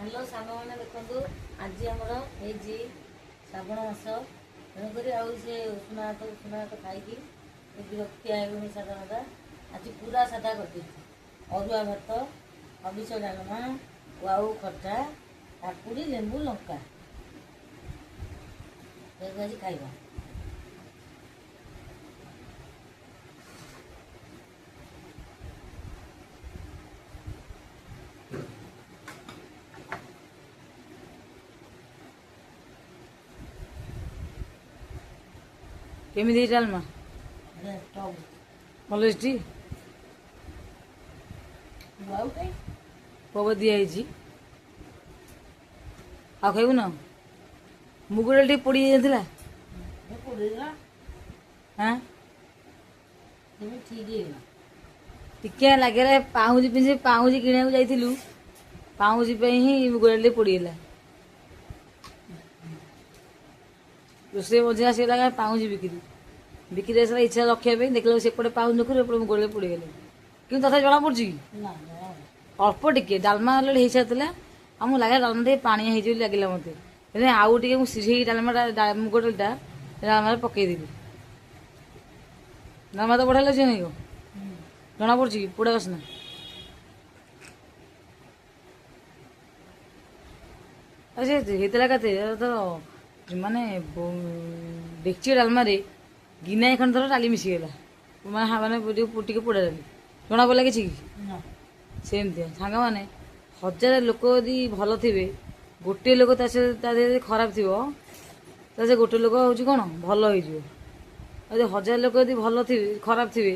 Hello सांग मैंने देखो आज आमर है श्रावण मास तेणुक से उषुना भात खाई विरक्ति आएगी सादा सादा आज पूरा सादा कर अरुआ भात हबिष डालमा आउ खटा काकुड़ी लेंबू लंका आज खाइबा। केमी डालमा भल पब दिखाई आ खाइबू ना मुग डाल पोड़ी जाता हाँ टिके लगे पाउजी पिंजे पाउजी किणा जाइलु पाउजी ही मुग डाल पोड़ीगला रोसे मझे आसगला पाउजी बिक्री बिक्री आसला इच्छा रखा देखल सेपटे पाउज नखर एपटे मुग डाल पोड़ीगले कि तथा जना पड़ी कि अल्प टिके डालमा अलरेडी हो सारी आम लगे डालमा टे पानी हो लगे मत आउ टे सीझे डालमा मुग डालटा डालमा पकईदेवी डालमा तो बढ़िया लगे नहीं जना पड़ी कि पोड़ा बासना होता कते तो माने डेक्ची डालमा गिना खंड थर डाली मिसीगला माने टी पोड़ा डाली जना पड़ा कि सेमती सांग मैंने हजार लोक यदि भल थे गोटे लोक खराब थी से गोटे लोक हूँ कौन भल हो हजार लोक यदि भल थे खराब थे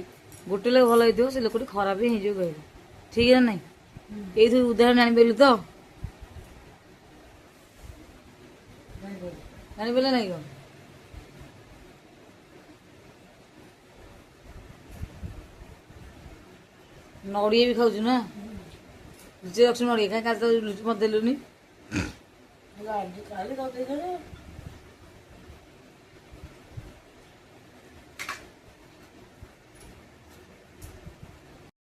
गोटे लोक भल हो से लोक खराब ही कह ठीक है ना ये उदाहरण जानीपारू तो जानीपारे ना कौन नड़िया भी खाऊ ना लुचे रखु नड़िया कहीं मत देलुनि